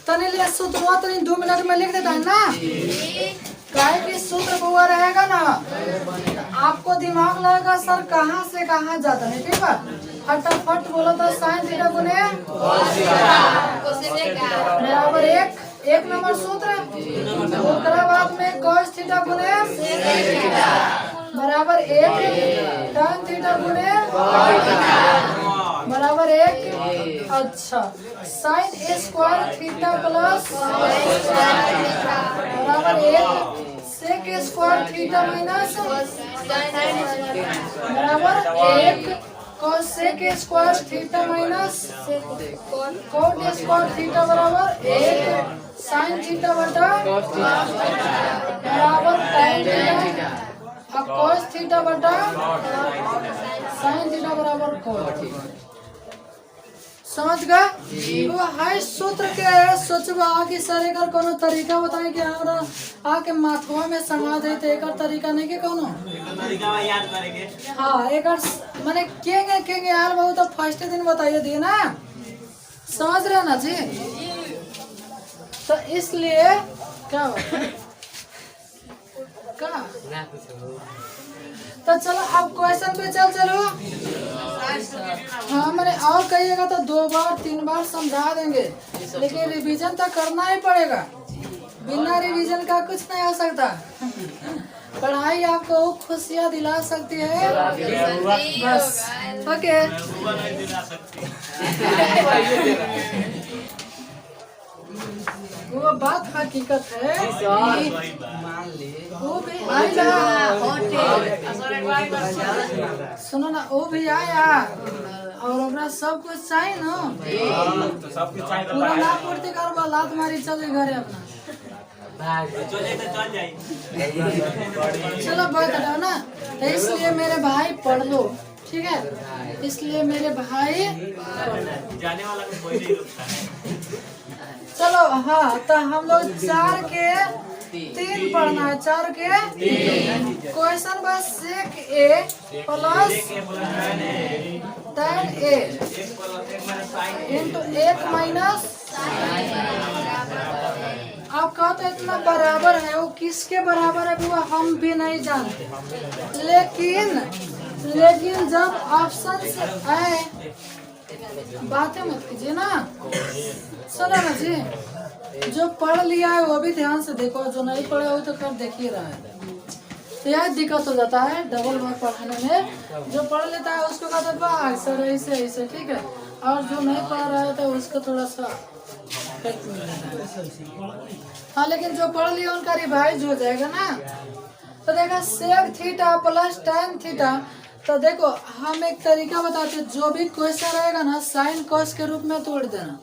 तने लिए सूत्र तनी 2 मिनट में लिख देता है ना। काहे कि सूत्र हुआ रहेगा ना, आपको दिमाग लगेगा सर कहाँ से कहाँ जाता है। ठीक है, फटाफट बोलो तो साइन थीटा गुने बराबर 1 नंबर सूत्र। उसके बाद में cos थीटा गुने बराबर 1 tan थीटा गुने बराबर 1। अच्छा, sine A square theta plus बराबर 1 सेक स्क्वायर थीटा माइनस बराबर 1 cos sec square theta minus cot square theta बराबर 1 साइन थीटा बटा बराबर tan थीटा और cos थीटा बटा साइन थीटा बराबर cot। समझ गए? वो हाई सूत्र के सोचबा कि सर एक कोनो तरीका बताएं कि हमरा आके माथवा में समा दे तो एक तरीका नहीं के कोनो तरीका याद करेंगे। हाँ, एक माने केंगे यार बहुत तो फर्स्ट दिन बताइए दिए ना, समझ रहे ना जी। तो इसलिए क्या क्या तो चलो अब क्वेश्चन पे चलो। हाँ, मैंने और कहिएगा तो 2 बार 3 बार समझा देंगे, लेकिन रिवीजन तो करना ही पड़ेगा। बिना रिवीजन का कुछ नहीं हो सकता। पढ़ाई आपको खुशियाँ दिला सकती है बस। ओके, वो बात हकीकत है। वो भी आया, सुनो ना, वो भी आया और अपना सब कुछ चाहिए ना, पूरा ना पूर्ति करवा लात मारी चले घरे अपना। चलो बहुत हटाओ ना, इसलिए मेरे भाई पढ़ लो। ठीक है, इसलिए मेरे भाई जाने वाला कोई नहीं रुकता है। चलो। हाँ, तो हम लोग 4 के 3 पढ़ना है। 4 के 3 क्वेश्चन बस सेक ए प्लस tan ए इंटू 1 माइनस। आप कहते हैं इतना बराबर है, वो किसके बराबर है वो हम भी नहीं जानते, लेकिन जब ऑप्शन आए बातें मत कीजिए ना। सुनो ना जी, जो पढ़ लिया है वो भी ध्यान से देखो, जो नहीं पढ़ा वो तो कर देख ही रहा है। तो यह दिक्कत हो जाता है डबल बार पढ़ाने में। जो पढ़ लेता है उसको कहता है सर ऐसे ऐसे, ठीक है, और जो नहीं पढ़ रहा है तो उसको थोड़ा सा हाँ, लेकिन जो पढ़ लिया उनका रिवाइज हो जाएगा ना। तो देखा sec theta plus tan theta. तो देखो हम एक तरीका बताते हैं, जो भी क्वेश्चन रहेगा ना साइन कॉस के रूप में तोड़ देना,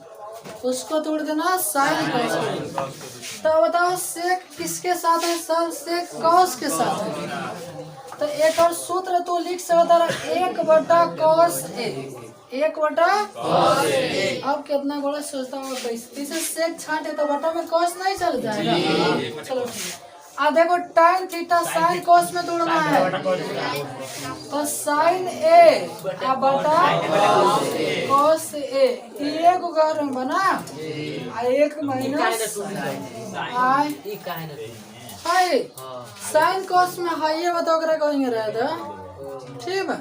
उसको तोड़ देना साइन कॉस। तो बताओ सेक किसके साथ है सर? सेक कॉस के साथ है। तो एक और सूत्र तो लिख सकता है 1/cos ए, 1/cos ए। अब कितना बड़ा सोचता होगा, इसे सेक छाटे तो बटा में कॉस नहीं चल जाएगा। चलो देखो tan थीटा साइन कॉस में तोड़ना है, तो साइन ए बटा कॉस ए, एक घर में बना 1 माइनस आई साइन कॉस में है। ये बताओ करा कहेंगे रहता, ठीक है।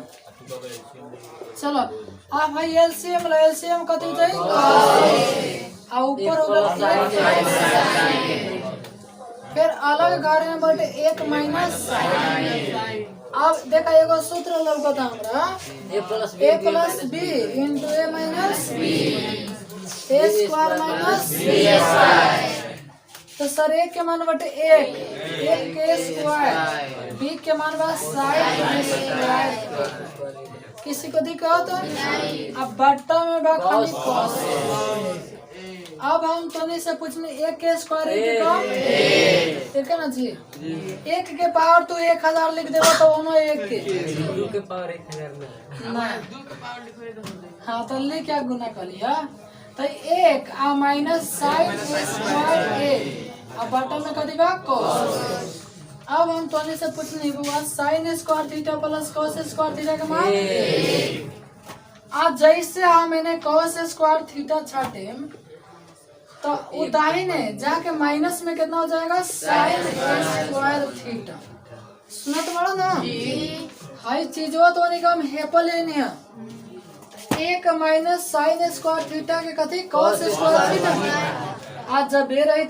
चलो आप भाई एलसीएम कथी चाहिए ऊपर होगा, फिर अलग घर में बटे 1 माइनस। अब देखा एगो सूत्र लौकता हमरा a plus B into A minus A square minus B. तो सर ए के मान बटे 1 के स्क्वायर, बी के मान बस साइन स्क्वायर। किसी को दिक्कत? अब बट्टा में बा खाली कॉस। अब हम तोने से पूछने 1 के स्क्वायर ठीक है ना जी। 1 के पावर तो 1000 लिख देगा तो उन्होंने 1 के 2 के पावर 1000 में। हाँ, तो ले क्या गुना कर लिया, तो 1 माइनस साइन स्क्वायर ए अब बटन में कर देगा कॉस। अब हम तोने से पूछने हुआ sine square theta plus cos square theta का मान। आज जैसे हम इन्हें कॉस स्क्वायर थीटा छाटे तो वो दाहिने जाके माइनस में कितना हो जाएगा साइन स्क्वायर थीटा। सुना तो बड़ा ना हाई चीज हो तो निकम हेपल है एक माइनस साइन स्क्वायर थीटा के कथी कॉस स्क्वायर थीटा। आज जब ये रही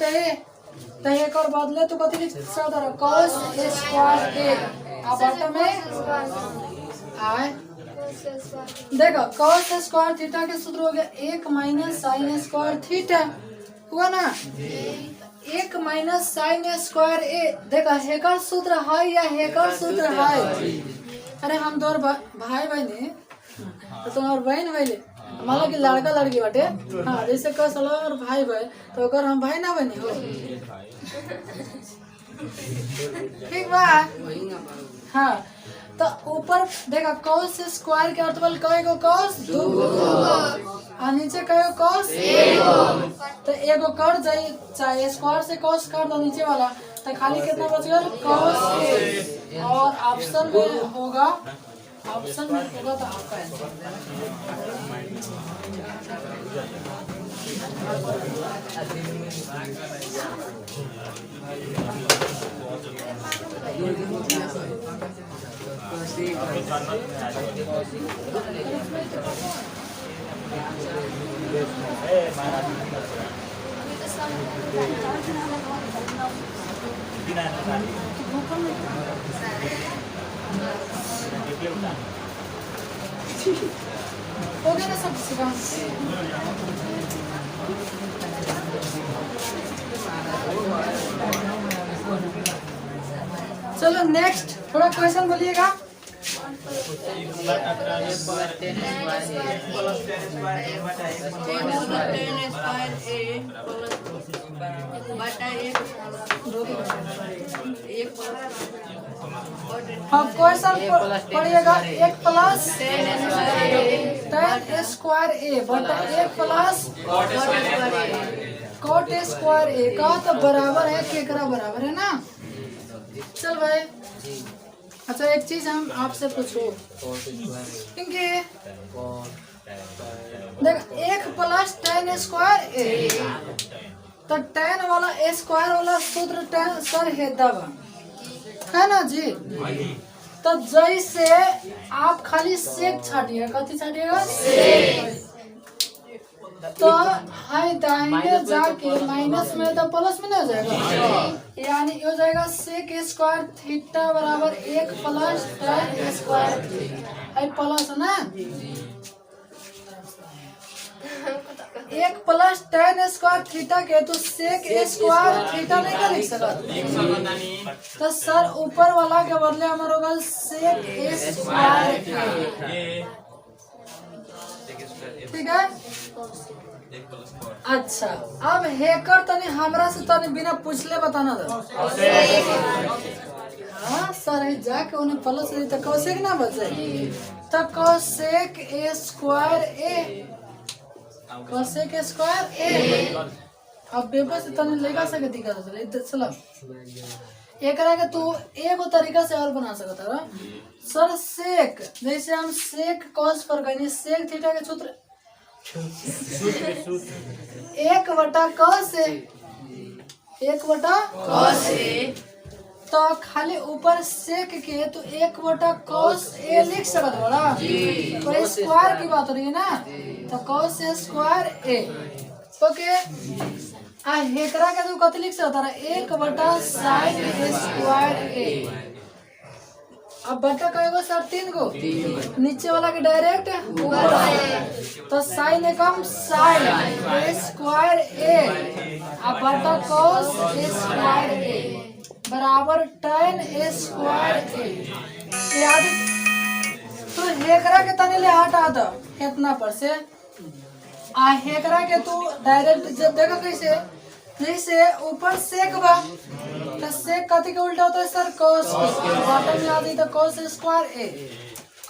तो एक और बदले तो कथी लिख सकता है कॉस स्क्वायर ए। अब बटन में आए देखो कॉस स्क्वायर थीटा के सूत्र हो गया एक माइनस साइन स्क्वायर थीटा हुआ ना एक माइनस साइन स्क्वायर ए। देखो हेकर सूत्र है या हेकर सूत्र है। अरे हम दो भाई बहन तो तुम्हार बहन भैले मान कि लड़का लड़की बाटे हाँ जैसे कस और भाई भाई तो अगर हम भाई ना बने हो ठीक बा। हाँ तो ऊपर देखा कॉस स्क्वायर के अर्थ बल कएगो कॉस दो और नीचे कएगो कॉस तो एगो कर जाई चाहे स्क्वायर से कॉस कर दो नीचे वाला तो खाली कितना बच गया कॉस। और ऑप्शन में होगा तो आपका हो गया ना सब सिखा। चलो नेक्स्ट थोड़ा क्वेश्चन बोलिएगा। हाँ क्वेश्चन पढ़िएगा एक प्लस टेन स्क्वायर ए बटा एक प्लस कॉट स्क्वायर ए का तो बराबर है केकरा बराबर है ना। चल भाई अच्छा एक चीज हम आपसे पूछो क्योंकि देख एक प्लस टेन स्क्वायर ए तो टेन वाला स्क्वायर वाला सूत्र टेन सर है दबा है ना जी। तो जैसे आप खाली सेक छाटिएगा कथी छाटिएगा तो हाई दाहिने जाके माइनस में तो प्लस में नहीं हो जाएगा यानी हो जाएगा सेक स्क्वायर थीटा बराबर एक plus ten square high plus ना एक प्लस टेन स्क्वायर थीटा के तो सेक स्क्वायर थीटा नहीं कर लिख सकता तो सर ऊपर वाला के बदले हमारे होगा सेक स्क्वायर ठीक है। अच्छा अब हैकर तनी हमरा से तनी बिना पूछले बताना दो हाँ सर जाके उन्हें प्लस तो कौशेक ना बचे तो कौशेक ए स्क्वायर ए कौशेक स्क्वायर ए। अब पेपर से तनी लेगा सके दिखा दो चलो एक के तू एगो तरीका से और बना सकता है सर सेक जैसे हम सेक कॉस पर गए सेक थीटा के सूत्र एक बटा कॉस एक बटा कॉस तो खाली ऊपर सेक के तो एक बटा कॉस ए लिख सकत बड़ा तो स्क्वायर की बात हो रही है ना तो कॉस स्क्वायर ए ओके आ हेकरा के तू कत लिख सकता है एक बटा साइन स्क्वायर ए। अब बटा कहेगा सर तीन को नीचे वाला के डायरेक्ट ऊपर तो साइन एकम साइन स्क्वायर ए अब बटा कॉस स्क्वायर ए बराबर टेन स्क्वायर ए याद तो हेकरा के तने ले हटा दो इतना पर से आ हेकरा के तू डायरेक्ट जब देखो कैसे जैसे ऊपर सेक बा तो सेक कथी के उल्टा होता है सर cos बॉटम में आ गई तो cos स्क्वायर ए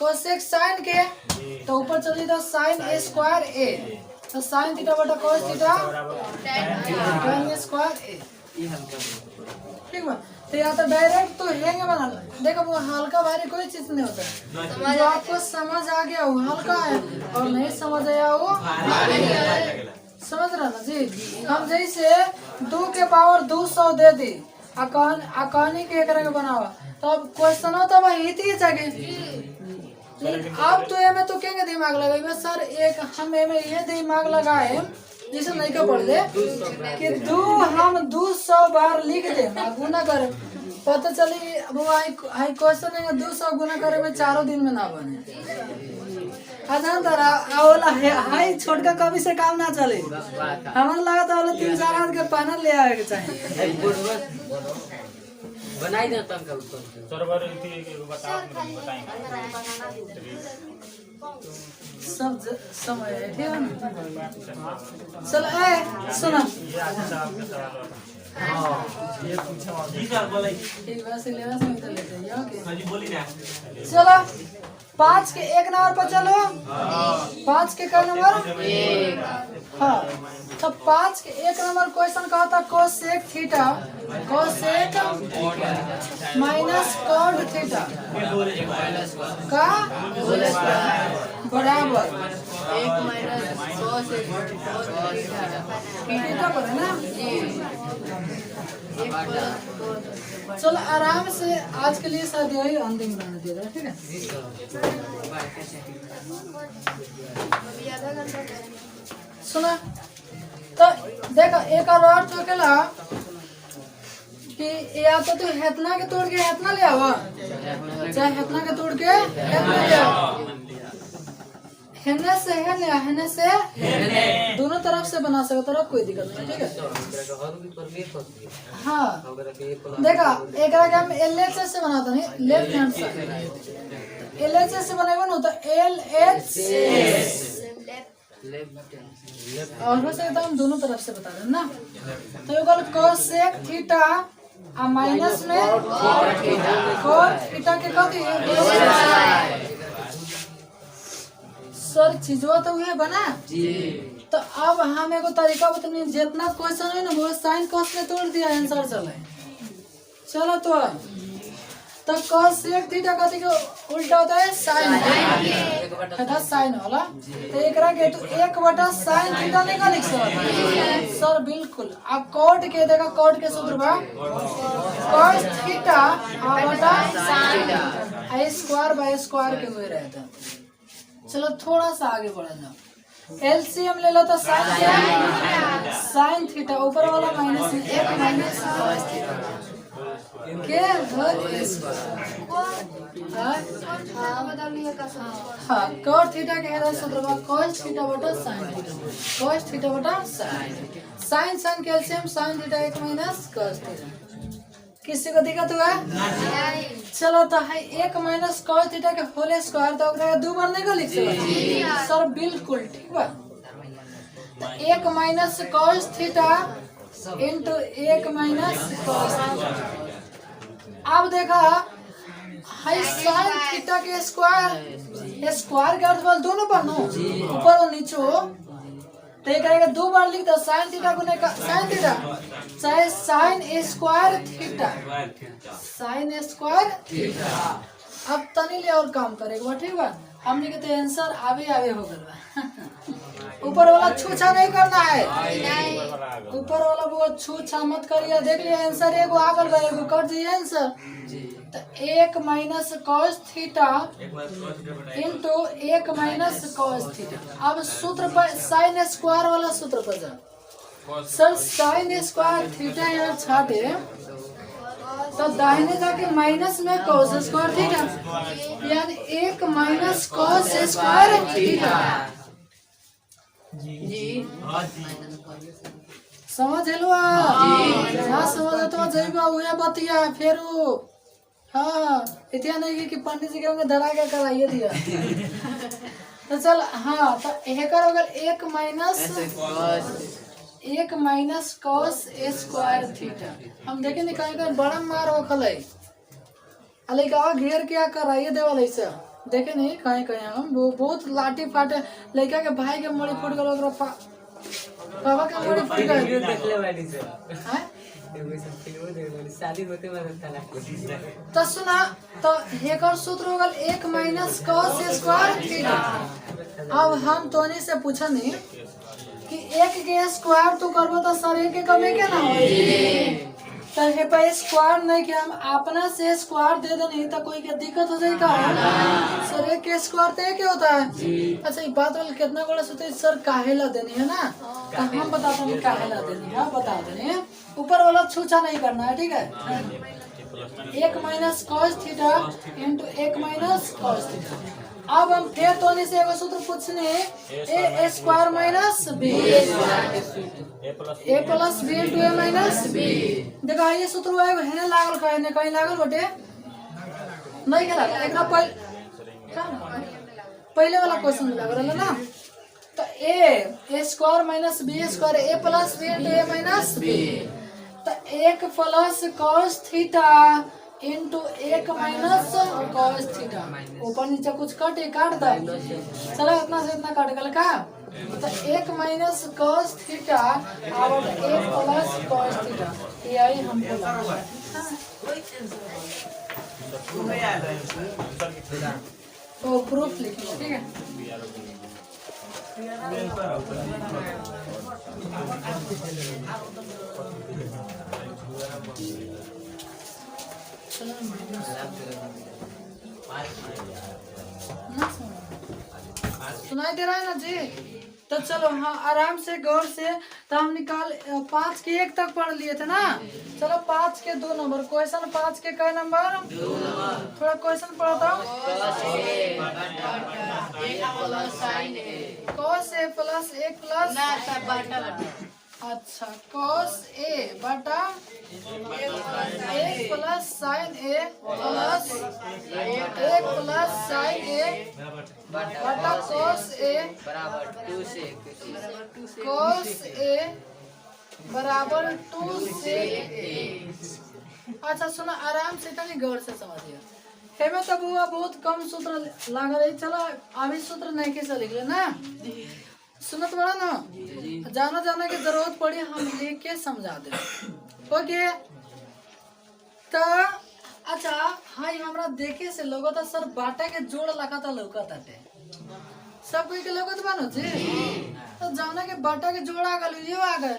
cosec साइन के तो ऊपर चली तो साइन ए स्क्वायर ए तो साइन थीटा बटा cos थीटा tan स्क्वायर ए ठीक बा। तो या तो डायरेक्ट तो हैंग बना देखो वो हल्का भारी कोई चीज नहीं होता है जो आपको समझ आ गया वो हल्का है और नहीं समझ आया वो समझ रहा ना जी। हम जैसे 2 के पावर 200 दे दी अकानी के एकरा के बनावा तो अब क्वेश्चन तो वही थी जगह। अब तो एमे तो क्या दिमाग लगाई सर एक हम एमे ये दिमाग लगाए जैसे नहीं का पढ़ ले कि हम 200 बार लिख दे गुना करे पता चली अब हाई क्वेश्चन है 200 गुना करे में 4 दिन में ना बने। आसान तरह आवला हाई छोटका कभी से काम ना चले। हमारा लगा था 3-4 हाथ के पैनल ले आवे के चाहिए बनाई दे तब का सर्वर इति बताएंगे सब समय है ठीक है ना। चल ए सुना ये आज साहब का सवाल हां ये पूछा जी सर बोले एक बार से लेना से तो लेते हैं ओके हां जी बोली ना। चलो 5 के 1 नंबर पर चलो। 5 के क्या नंबर 1। हाँ तो 5 के 1 नंबर क्वेश्चन कहा था cosec theta cosec minus cot theta का बराबर 1 माइनस कोसेक थीटा पर है ना। चलो आराम से आज के लिए शायद यही अंतिम रहने दे रहा है ठीक है। सुना तो देखो एक और अर्थ होकेला कि या तो तू हेतना के तोड़ के हेतना ले आवा चाहे हेतना के तोड़ के हेतना ले आवा हेने से हेने से दोनों तरफ से बना सकते तरफ कोई दिक्कत नहीं ठीक है। हाँ देखा एक हम LHS से बनाता नहीं लेफ्ट हैंड साइड LHS से बनेगा ना तो LHS और हो सकता हम दोनों तरफ से बता रहे हैं ना। तो ये कोसेक थीटा आ माइनस में कोट थीटा के कथी सर चीजवा तो हुए बना जी। तो अब हम एगो तरीका बताने जितना क्वेश्चन है ना वो साइन कॉस में तोड़ दिया आंसर चले। चलो तो कोसेक थीटा कथी के उल्टा होता है साइन थीटा साइन वाला तो एकरा के तो 1 साइन थीटा नहीं का लिख सकते सर बिल्कुल। अब कोट के देखा कोट के सूत्र बा cos थीटा बटा sine I square by square के हुए रहता है। चलो थोड़ा सा आगे बढ़ा जाओ एलसीएम ले लो तो साइन थीटा ऊपर वाला माइनस 1 माइनस के हाँ cos थीटा के है सूत्र बा cos थीटा बटा साइन थीटा cos थीटा बटा sine sine calcium sine theta 1 minus cos theta. किसी को दिक्कत हुआ चलो तो है 1 माइनस cos थीटा के होल स्क्वायर तो 2 बार नहीं लिख सकते सर बिल्कुल ठीक बा। तो 1 minus cos theta into 1 minus cos अब देखा है साइन थीटा के स्क्वायर के अर्थ दोनों पर नो ऊपर और नीचे तो ये करेगा 2 बार लिख दो साइन थीटा गुने का साइन थीटा चाहे sine square theta sine square theta. अब तनी ले और काम करेगा ठीक बा। हमने के तो आंसर आवे हो गया ऊपर वाला छूछा नहीं करना है ऊपर वाला वो छूछा मत करिए। देख लिया आंसर एगो आगल बा एगो कर दिए आंसर तो 1 minus cos theta into 1 minus cos theta. अब सूत्र पर साइन स्क्वायर वाला सूत्र पर जा सर साइन स्क्वायर थीटा यहाँ छाटे तो दाहिने जाके माइनस में cos स्क्वायर थीटा यानी 1 माइनस cos स्क्वायर थीटा जी समझ लो हाँ समझ तो जैबा हुआ बतिया फिर हाँ इतना नहीं कि पंडित जी के धरा के कराइए दिया तो चल हाँ तो एक हो गया 1 माइनस cos स्क्वायर थीटा। हम देखे नहीं कहीं बड़ा मार हो खल लड़का घेर क्या कराइए देवल ऐसा देखे नहीं कहीं कहीं हम वो बहुत लाठी फाटे लड़का के भाई के मोड़ी फूट गल पापा के मोड़ी फूट गए शादी होते में तो सुना तो एक सूत्र हो गल 1 माइनस cos स्क्वायर थीटा। अब हम तोनी से पूछा नहीं कि एक के स्क्वायर तू करबो तो सर एक के कमे के ना होई तो हे पे स्क्वायर नहीं कि हम अपना से स्क्वायर दे देनी तो कोई के दिक्कत हो जाएगा सर एक के स्क्वायर तो क्या होता है अच्छा ये बात वाले कितना बड़ा सोचते सर काहे ला देनी है ना तो हम बताते हैं काहे ला देनी है बता देनी ऊपर वाला छूछा नहीं करना है ठीक है एक माइनस कॉस थीटा इंटू एक माइनस कॉस थीटा अब हम फिर तो से एगो सूत्र पूछने ए square minus B A plus B into A minus B देखो ये सूत्र है लागल कहीं ने कहीं लागल बटे नहीं के लागल एकरा पहले वाला क्वेश्चन में लागल ना तो ए square minus B square A plus B into A minus B तो एक प्लस कॉस थीटा इंटू एक माइनस कॉस थीटा ऊपर नीचे कुछ काट दो चलो इतना से इतना काट गल का तो एक माइनस कॉस थीटा और एक प्लस कॉस थीटा यही हमको लगा तो प्रूफ लिखिए ठीक है सुनाई दे रहा है ना जी तो चलो हाँ आराम से गौर से तो हम निकाल 5 के 1 तक पढ़ लिए थे ना चलो 5 के 2 नंबर क्वेश्चन 5 के कई नंबर थोड़ा क्वेश्चन पढ़ता हूँ cos a प्लस 1 प्लस अच्छा cos a बटा 1 plus sin a plus 1 plus sin a बटा cos a बराबर 2 से अच्छा सुनो आराम से तनी गौर से समझिए हेमे तो बुआ बहुत कम सूत्र लागल है चलो अभी सूत्र नहीं कैसे लिख ले ना सुनत बड़ा ना जाना की जरूरत पड़ी हम लिख के समझा दे ओके तो अच्छा हाँ हमरा देखे से लोगो तो सर बाटा के जोड़ लगा था लौकत आते सब कोई के लौकत बानो जी तो जाना के बाटा के जोड़ आ गल ये आ गए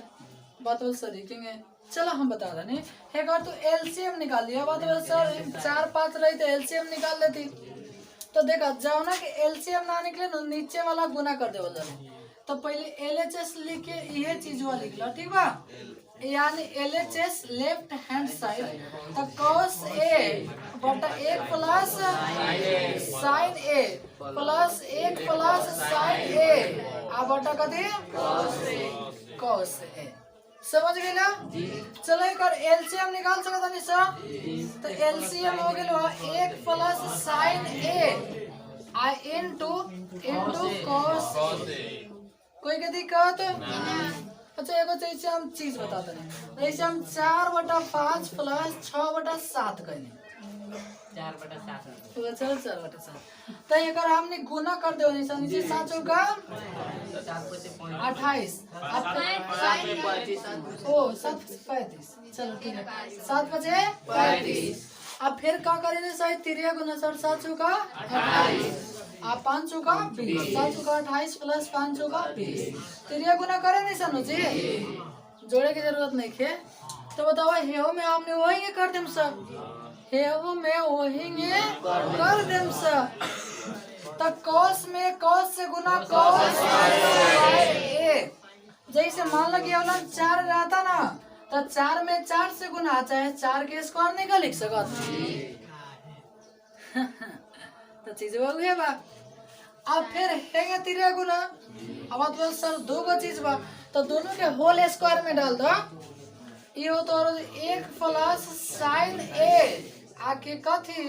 बात बोल सर लिखेंगे चलो हम बता दें एक बार तो एलसीएम निकाल दिया बात बोल सर 4-5 रही तो एलसीएम निकाल लेती तो देखा जाओ ना कि एलसीएम ना निकले ना नीचे वाला गुना कर दे बोल तो पहले एलएचएस लिख के ये चीज वाला लिख लो ठीक बा यानी एलएचएस लेफ्ट हैंड साइड तो cos a बटा 1 plus sin a plus 1 plus sin a आ बटा कथी cos a समझ गए ना चलो एक और एलसीएम निकाल सकता नहीं सर तो एलसीएम हो गया 1 प्लस sin a आ इनटू cos कोई के दिक्कत अच्छा एगो चीज हम चीज बताते हैं ऐसे हम 4/5 प्लस 6/7 करें 4/7 चल 4/7 तो एक और हमने गुना कर दो नीचे 7 चौका 28 ओ 7/35 चलो ठीक है 7/35 अब फिर क्या करेंगे सही 3 गुना 7 चौका 28 आप 5 चौका 20 7 चौका 28 प्लस 5 चौका 20 3 गुना करे नहीं सनु जी जोड़े की जरूरत नहीं है तो बताओ हेओ में हमने वही कर देम सब हेओ में वही कर देम सब तो cos में cos से गुना cos a जैसे मान लो कि वाला 4 रहता ना तो 4 में 4 से गुना चाहे 4 के स्क्वायर नहीं का लिख सकत तो चीज वो है बा अब फिर हैगा 3 गुना अब तो सर 2 गो चीज बा तो दोनों के होल स्क्वायर में डाल दो ये हो तो 1 प्लस sin a आके कथी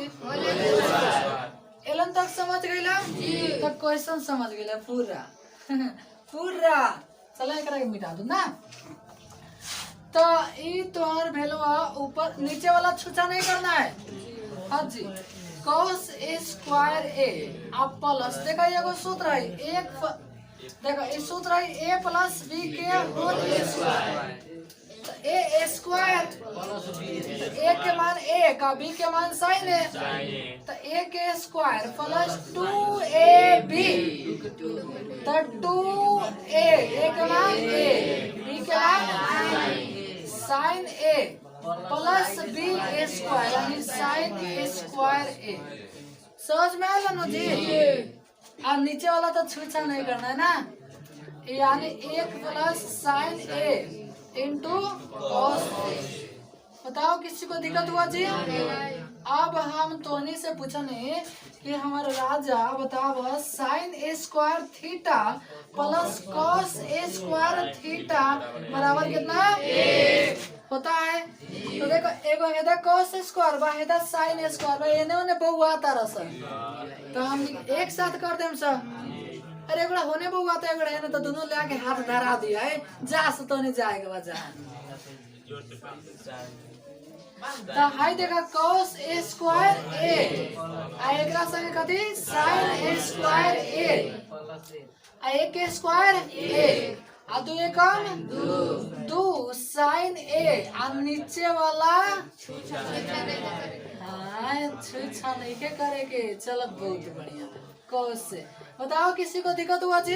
एलन तक समझ गइला तो क्वेश्चन समझ गइला पूरा पूरा चलो एकरा के मिटा दो ना तो ई तोहर भेलवा ऊपर नीचे वाला छुचा नहीं करना है हाँ जी cos a स्क्वायर a अब प्लस देखा एगो सूत्र है एक देखा ये सूत्र है a प्लस b के होल स्क्वायर तो a स्क्वायर, ए के मान ए का, बी के मान साइन ए, तो ए के स्क्वायर प्लस 2ab, तो 2a के मान ए, बी के मान साइन ए प्लस बी ए स्क्वायर, यानी साइन ए स्क्वायर ए। समझ में आया ना जी? अब नीचे वाला तो छूछा नहीं करना है ना, यानी 1 plus sign A into cos A. बताओ किसी को दिक्कत हुआ जी? अब हम तोनी से पूछने कि हमारे राजा बताओ sign A square theta plus cos A square theta बराबर कितना होता है? तो देखो एगो हेदा कॉस स्क्वायर बा, हेदा साइन स्क्वायर बा, एने ओने बहुआ तारा सर, तो हम एक साथ कर देम सर। अरे एगोड़ा होने बहुआ तो एगोड़ा है ना, तो दोनों लेके हाथ धरा दिया है, जा से तो नहीं जाएगा बजा। तो हाई देखा cos a स्क्वायर a, आ एकरा संगे कथी sin a स्क्वायर a, आ एक के स्क्वायर a, आ दो एकम दो sin a, आ नीचे वाला हाँ छुछा नहीं के करेंगे। चलो बहुत बढ़िया cos से। बताओ किसी को दिक्कत हुआ जी?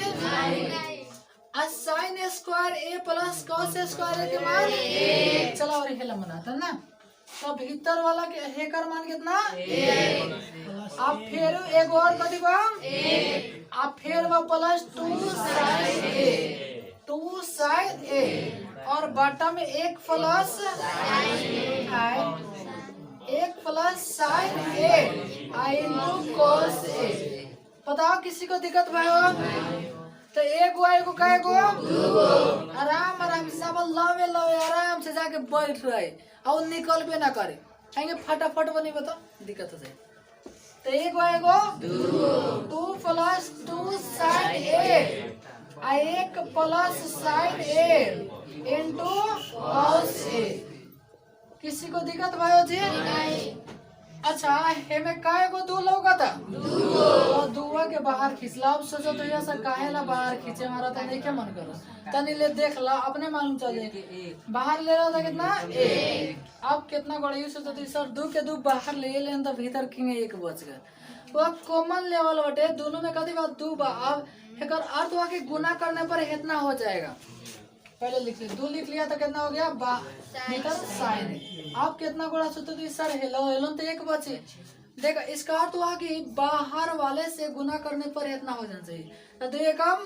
आ sin a square a plus cos a square a के मान चलो और हेला बनाता ना, तो भीतर वाला के हेकर मान कितना अब फिर एक और कथी बा अब फिर बा प्लस 2 साइन ए, 2 साइन ए, और बटा में 1 प्लस एक plus sign A I into cos A. बताओ किसी को दिक्कत भाई? तो एगो का एगो आराम आराम सब लवे लवे आराम से जाके बैठ रहे और निकल भी ना करे, आएंगे फटाफट बनी बता दिक्कत हो जाए। तो एगो 2 plus 2 sign A, 1 plus sign A into cos A. किसी को दिक्कत भाई जी? अच्छा हेमे काहे को दो लौका था और दुआ के बाहर खिंचला। अब सोचो तो ऐसा काहे ला बाहर खींचे, हमारा तो नहीं क्या मन करो, तनी ले देख ला अपने मालूम चल जाए। बाहर ले रहा था कितना अब कितना गड़ा सोचो तो सर 2 के 2 बाहर ले लेन तो भीतर किंगे 1 बच गए। वो कॉमन लेवल बटे दोनों में कथी बात 2 बा। अब एक अर्थ हुआ कि गुना करने पर इतना हो जाएगा। पहले लिख लिया 2 लिख लिया तो कितना हो गया मीटर साइन। आप कितना गुणा सोचते तो सर हेलो हेलो तो 1 बचे। देखो इसका अर्थ हुआ कि बाहर वाले से गुना करने पर इतना हो जाना चाहिए। तो 2 एकम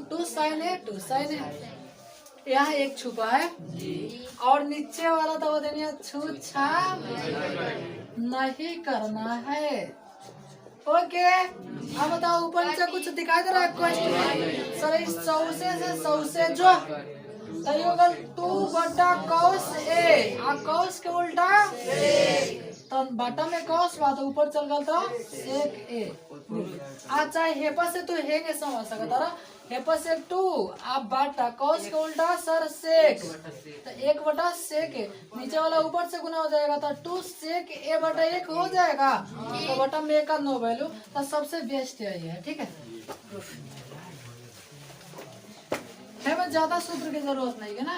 2 साइन है 2 साइन है, यहाँ 1 छुपा है और नीचे वाला तो देनी छूछा नहीं करना है। ओके अब बताओ ऊपर नीचे कुछ दिखाई दे रहा है क्वेश्चन सर? इस 100 से जो होगा 2 बटा कॉस ए, आ कॉस के उल्टा तो बटा में कॉस बात ऊपर चल गया तो सेक ए। अच्छा हेपा से तो हेगे समझ सकता रहा, हेपा से 2 आप बटा कॉस के उल्टा सर सेक, तो 1 बटा सेक ए, नीचे वाला ऊपर से गुना हो जाएगा तो 2 सेक ए बटा 1 हो जाएगा। तो बटा में 1 का नो वैल्यू, तो सबसे बेस्ट यही है। ठीक है हमें ज्यादा सूत्र की जरूरत नहीं है ना।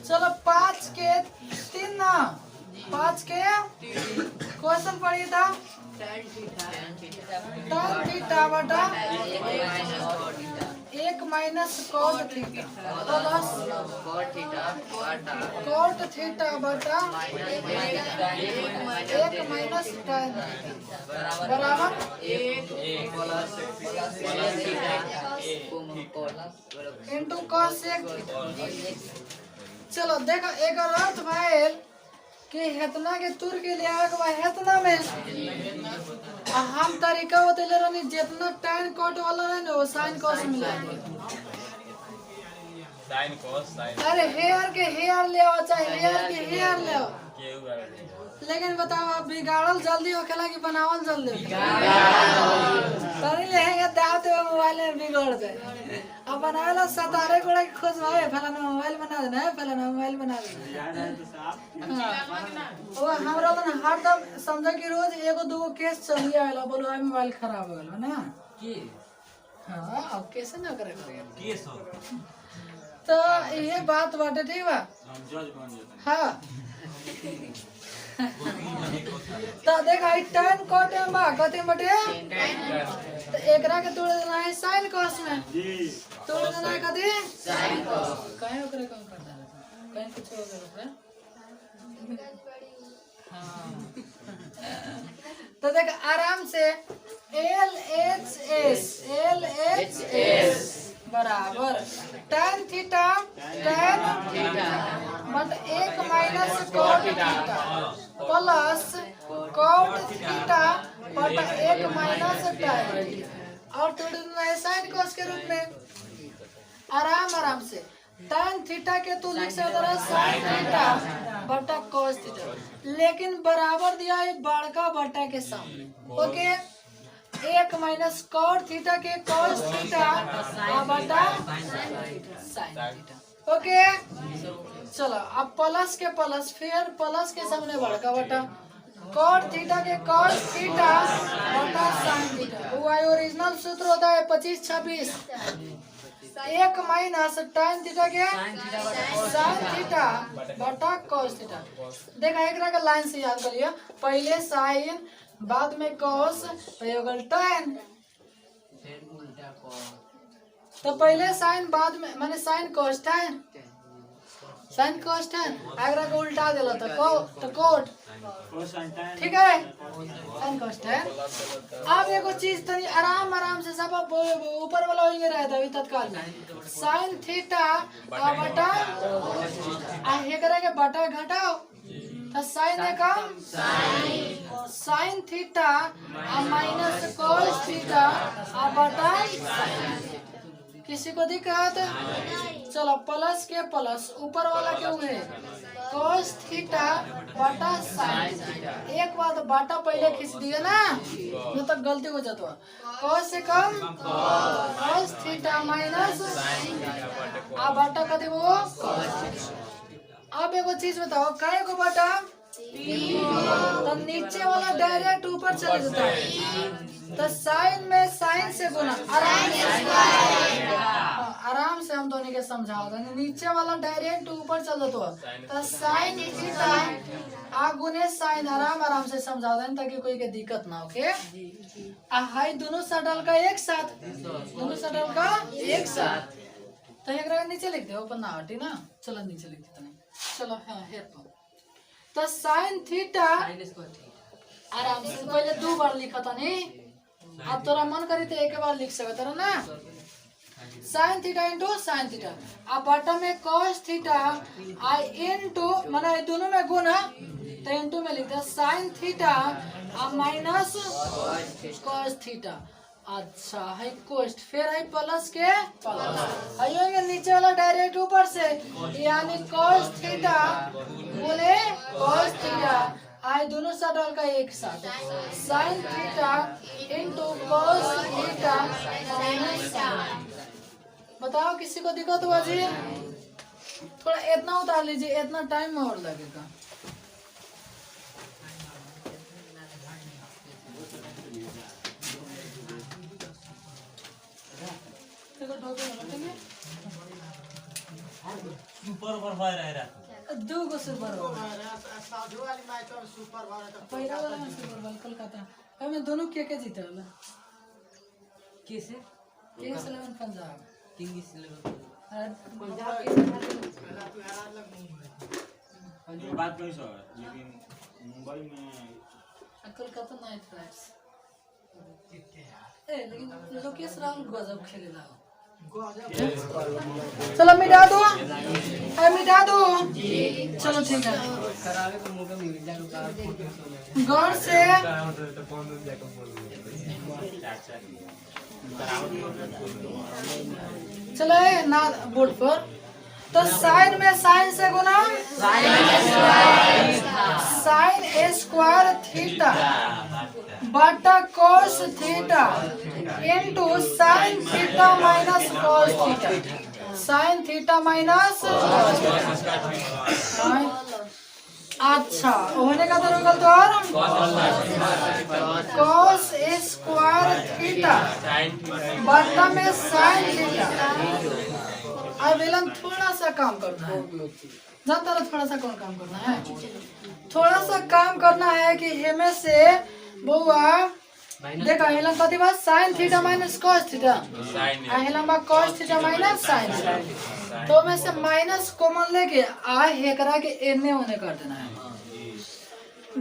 चलो 5 के 3 ना 5 के क्वेश्चन पढ़िए था tan थीटा बटा 1 minus cot theta plus cot theta बटा 1 माइनस tan बराबर 1 इंटू कॉस सेक। चलो देखो एक अर्थ भाई कि हेतना के तुर के ले आवे के बाद हेतना में हम तरीका बतेले रहनी जितना tan कॉट वाला रहे ना वो sin cos मिला दे। साइन कॉस साइन अरे हेयर के हेयर ले आओ चाहे हेयर के हेयर ले आओ, लेकिन बताओ आप बिगाड़ल जल्दी होखेला कि बनावल जल्दी? तनी लेंगे दाव तो मोबाइल में बिगड़ जाए। अब बनावेला 17 गोड़ा की खोज भाई फलाना मोबाइल बना देना है, पहले ना मोबाइल बना देना। वो हमरा तो हरदम समझ कि रोज एगो दूगो केस चली आवेला, बोलो है मोबाइल खराब हो गया ना। हाँ अब कैसे ना करे तो ये बात बाटे, ठीक बा। हाँ तो देखा टेन कोट में बा कते बटे, तो एकरा के तोड़ देना है साइन कोस में, तोड़ देना है कते साइन कोस। काहे ओकरे कम कर देला, काहे कुछ हो गया ओकरा। हाँ तो देख आराम से LHS बराबर tan theta tan but 1 minus cot theta plus cot theta but 1 minus tan और थोड़ी साइन cos के रूप में आराम से tan थीटा के तू लिख सकता है sin थीटा बटा cos थीटा, लेकिन बराबर दिया है बड़का बटा के सामने। ओके 1 माइनस cot थीटा के cos थीटा बटा sin थीटा। ओके चलो अब प्लस के प्लस, फिर प्लस के सामने बड़का बटा cot थीटा के cos थीटा बटा sin थीटा। वो ओरिजिनल सूत्र होता है 25-26। 1 माइनस tan थीटा के sin थीटा बटा cos थीटा। देखा एक का लाइन से याद करिए, पहले sin बाद में cos तो tan, तो पहले sin बाद में माने sin cos tan, sin cos tan अगर को उल्टा देला तो cot, ठीक है sin cos tan। अब एगो चीज तनी आराम से सब ऊपर वाला होइए रहता है तत्काल में sin थीटा बटा एकरा के बटा घटाओ तो sin है कम sin theta minus cos theta बटा, किसी को दिक्कत? चलो प्लस के प्लस ऊपर वाला क्या हुए cos थीटा बटा sin। एक बात बाटा पहले खींच दिया ना, नहीं तो गलती हो जाता है। cos से कम cos थीटा माइनस बाटा कदे वो। अब एगो चीज बताओ काय को बाटा तो नीचे वाला डायरेक्ट ऊपर चले जाता है, तो साइन में साइन से गुना आराम से हम दोनों के समझाओ, नीचे वाला डायरेक्ट ऊपर चल जाता है तो साइन थीटा गुने साइन आराम से समझा दें ताकि कोई के दिक्कत ना हो। ओके हाई दोनों सटल का एक साथ, दोनों सटल का एक साथ तो एक नीचे लिख दे ऊपर ना हटी ना। चलो नीचे लिख देते हैं, चलो हाँ हेयर तो साइन थीटा आराम से पहले 2 बार लिखा था नहीं, अब तोरा मन करी तो एक बार लिख सकता है ना। Sign theta into sine theta अब बॉटम में cos थीटा आई इंटू माना दोनों में गुना तो इंटू में लिखते हैं sign theta minus cos theta. अच्छा है कोस्ट, फिर है प्लस के प्लस है नीचे वाला डायरेक्ट ऊपर से यानी cos थीटा बोले cos थीटा आई दोनों सटल का एक साथ sin theta into cos theta minus. बताओ किसी को दिक्कत हुआ जी? थोड़ा इतना उतार लीजिए, इतना टाइम और लगेगा। सुपर पर फायर है रा दो गो सुपर साधु वाली मैच और सुपर वाला पहला वाला में सुपर वाला कोलकाता हमें दोनों के जीते वाला कैसे किंग्स 11 पंजाब किंग्स 11 पंजाब के ये बात कोई सो लेकिन मुंबई में कोलकाता नाइट राइडर्स लेकिन लोकेश राहुल गजब खेलेला। चलो मिटा दो, मिटा दो। चलो ठीक है गौर से चलो ना बोर्ड पर तो साइन में साइन से गुना साइन ए स्क्वायर थीटा बटा cos theta into sine theta minus cos theta. Sign theta minus अच्छा होने का तो गल तो और cos स्क्वायर थीटा बटा में साइन थीटा। अब एलन थोड़ा सा काम करना है, जानता रहा थोड़ा सा कौन काम करना है, थोड़ा सा काम करना है कि हेमे से बउआ देखा हेलन कति बार sine theta minus cos theta हेलन बा cos theta minus sine theta, तो में से माइनस कॉमन लेके आ हेकरा के एने होने कर देना है।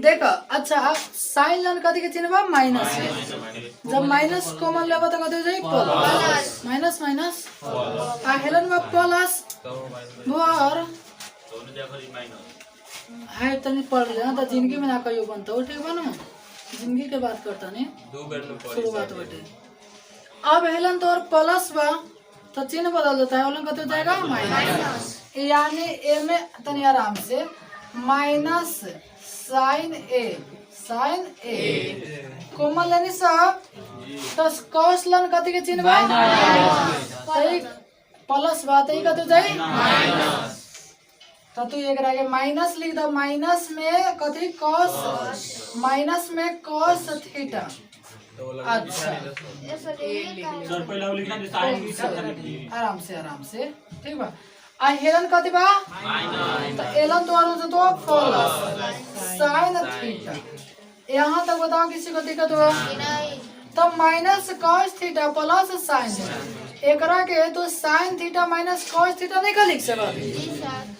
देखा अच्छा अब साइन लन कति के चिन्ह बा माइनस है, जब माइनस कॉमन लेबा तो कति हो जाई प्लस माइनस माइनस आ हेलन बा प्लस और है तनी पढ़ लेना तो जिंदगी में ना कहियो बनता हो, ठीक बा ना, जिंदगी के बात करता नहीं शुरुआत बटे। अब हेलन तो और प्लस बा तो चिन्ह बदल देता है, हेलन कति हो जाएगा माइनस, यानी ए में तनी आराम से माइनस साइन ए कोमल लेनी सब तो कॉस लन कति के चिन्ह बा प्लस बा तो कति हो जाई माइनस, तो तू एक रह माइनस लिख दो, माइनस में कथी कॉस माइनस में कॉस थीटा। अच्छा आराम से ठीक बा। आ हेलन कथी बा तो एलन तो और तो प्लस साइन थीटा, यहाँ तक बताओ किसी को दिक्कत हुआ तो minus cos theta plus sine theta एकरा के तो sign theta minus cos theta नहीं का लिख सकते,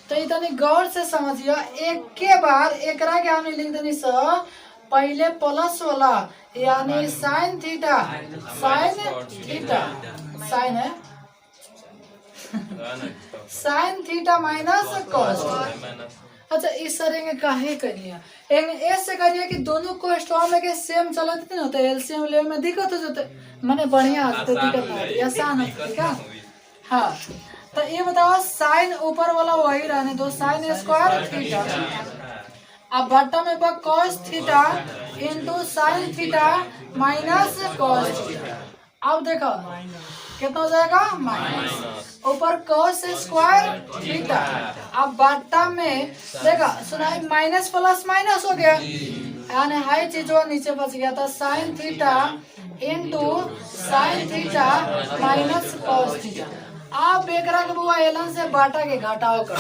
तो इतनी गौर से समझिए। एक के बार एकरा के हमने लिख देनी सर पहले प्लस वाला यानी साइन थीटा साइन है साइन थीटा माइनस कॉस। अच्छा इस तरह काहे करिए ऐसे करिए कि दोनों को स्टॉम में के सेम चलते ना तो एलसीएम लेवल में दिक्कत हो जाते माने बढ़िया आते दिक्कत ना होती आसान है क्या। हाँ तो ये बताओ साइन ऊपर वाला वही रहने दो साइन स्क्वायर थीटा, अब बट्टा में पर cos theta into sine theta minus cos theta. अब देखो कितना हो जाएगा माइनस ऊपर कॉस स्क्वायर थीटा, अब बट्टा में देखा सुनाई माइनस प्लस माइनस हो गया यानी हाई चीज वो नीचे बच गया था sign theta into sine theta minus cos theta. आप एकरा के बुआ एलन से बाटा के घटाओ कर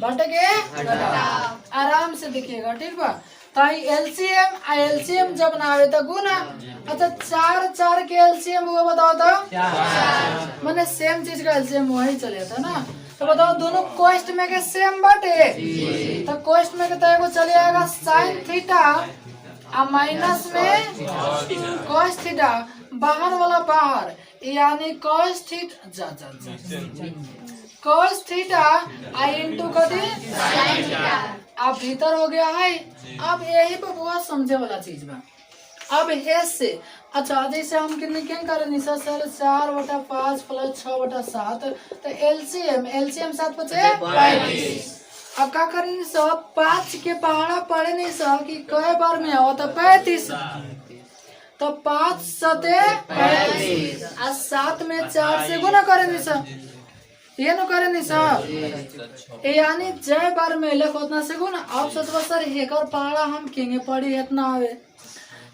बाटा के घटाओ आराम से दिखिएगा ठीक बा। ताई एलसीएम जब ना आवे तो गुना। अच्छा चार के एलसीएम वो बताओ तो मैंने सेम चीज का एलसीएम वही चले था ना, तो बताओ दोनों कोस्ट में के सेम बाटे तो कोस्ट में के तो चले आएगा साइन थीटा और माइनस में कॉस थीटा, बाहर वाला बाहर यानी कॉस थीटा कॉस थीटा आई इंटू कथी अब भीतर हो गया है। अब यही पे बहुत समझे वाला चीज बा। अब हे से अच्छा जैसे हम कितने क्या करें सर 4/5 प्लस 6/7 तो एलसीएम 7/5 अब का करें सब 5 के पहाड़ा पड़े नहीं सब कि कई बार में आओ तो 35 तो 5 सते 35 और 7 में 4 से गुना करें सब ये नो करे नहीं सब यानी जय बार में लेख उतना से गुना। अब सोचबा सर हेकर पहाड़ा हम किंगे पड़ी इतना आवे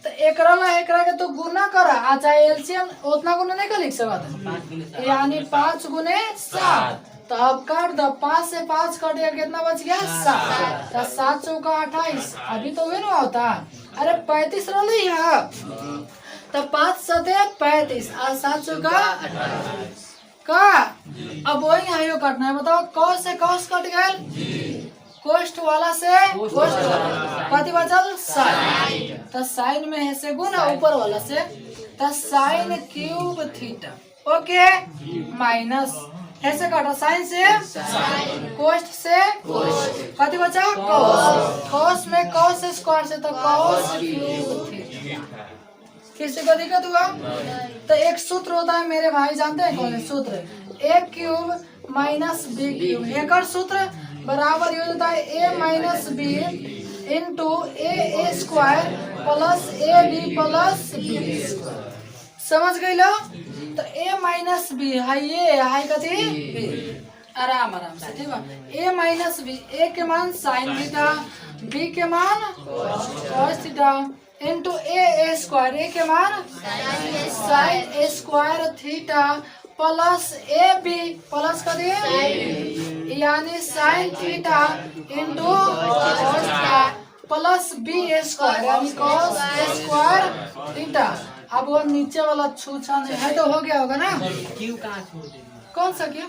तो एकरा के तो गुना करा अच्छा एलसीएम उतना गुना नहीं कर लिख सकता यानी 5 गुने 7 तो अब काट दो 5 से 5 कट गया कितना बच गया 7 तो 7 चौका 28 अभी तो वे ना होता अरे 35 रही है तो 5 सते 35 और 7 चौका 28 का। अब वही यहाँ काटना है बताओ कॉस से कॉस कट गए कोस्ट वाला से कोस्ट वाला कति बचल साइन तो साइन में है से गुना ऊपर वाला से तो sine cube theta okay minus ऐसे काटा साइन से कोस्ट से कति बचा कॉस कॉस में कॉस स्क्वायर से तो कॉस क्यूब थीटा। किसी को दिक्कत हुआ तो एक सूत्र होता है मेरे भाई जानते हैं कौन है सूत्र A cube minus B cube एक सूत्र बराबर ये होता है A minus B into A square plus A B plus B square. समझ गई लो तो ए माइनस बी है, ये है कथी बी। आराम आराम से ठीक है। ए माइनस बी, ए के मान साइन थीटा, बी के मान cos theta into A square, A के मान sine A square theta plus A B plus कर दिए यानी sine theta into cos theta plus B square यानी कॉस ए स्क्वायर थीटा। अब वो नीचे वाला छूछा नहीं है तो हो गया होगा ना। क्यों कहाँ छोड़ दे? कौन सा क्यों?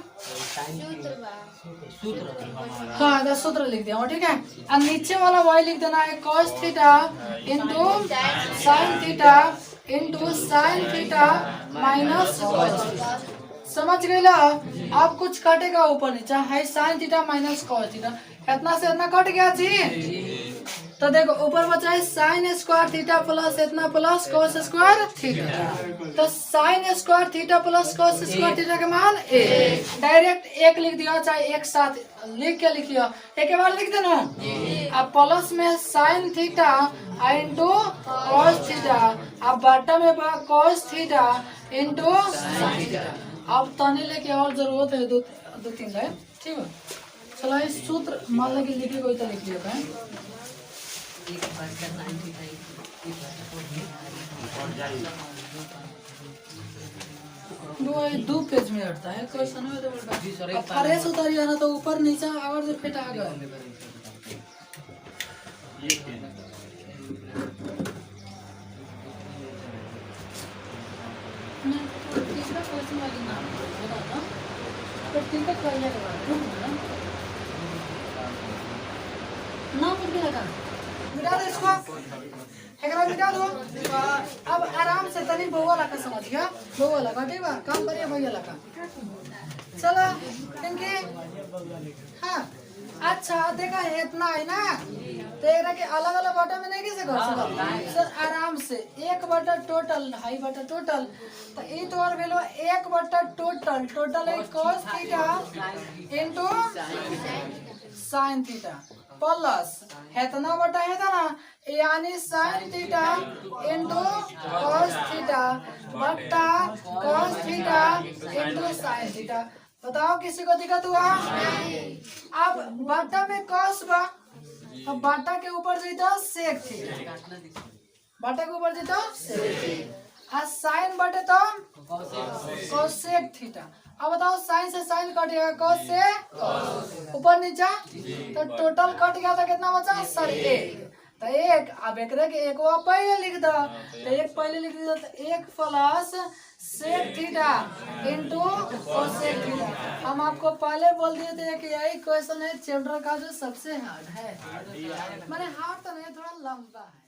हाँ तो सूत्र लिख दिया ठीक है। और नीचे वाला वही लिख देना है cos theta into sine theta into sine theta minus cos theta. समझ गए ला। आप कुछ काटेगा ऊपर नीचे है sign theta minus cos theta, इतना से इतना कट गया जी। तो देखो ऊपर बचा है साइन स्क्वायर थीटा प्लस इतना प्लस कॉस स्क्वायर थीटा। तो sine square theta plus cos square theta का मान ए, डायरेक्ट एक लिख दिया चाहे एक साथ लिख के लिखियो, एक बार लिख देना। अब प्लस में sign theta into cos theta, अब बटा में cos theta into sine theta. अब तने लेके और जरूरत है दो तीन लाइन ठीक है। चलो इस सूत्र मान लगे लिखे कोई तो लिख लिया है। दो पेज में हटता है क्वेश्चन में तो बड़ा फ्रेश उतारिए ना तो ऊपर नीचे आवर जो फिट आ गया। तीसरा क्वेश्चन वाली नाम बता दो पर तीन तक कर लेगा ना कुछ भी लगा मिटा दो इसको, एकरा मिटा दो। अब आराम से तनी बउआ लगा समझ गया, बउआ लगा ठीक बा काम करिए भैया लगा। चलो क्योंकि हाँ अच्छा देखा है इतना है ना तो एकरा के अलग अलग बटा में नहीं कैसे कर सकते सर आराम से एक बटा टोटल हाई बटा टोटल तो ये तो और वैल्यू एक बटा टोटल टोटल है cos theta into sin theta plus इतना बटा है था ना यानी sin theta into cos theta बटा cos theta into sin theta. बताओ किसी को दिक्कत हुआ? अब बटा में cos बा, अब बाटा के ऊपर जीता सेक थीटा, बाटा के ऊपर जीता सेक आ साइन बटे तो कोसेक थीटा। अब बताओ साइन से साइन कट गया cos से ऊपर नीचा तो टोटल कट गया तो कितना बचा सर एक। तो एक अब एक एक वो पहले लिख दो तो एक पहले लिख दो तो एक plus sec theta into cosec theta. हम आपको पहले बोल दिए थे कि यही क्वेश्चन है चैप्टर का जो सबसे हार्ड है, मैंने हार्ड तो नहीं थोड़ा लंबा है।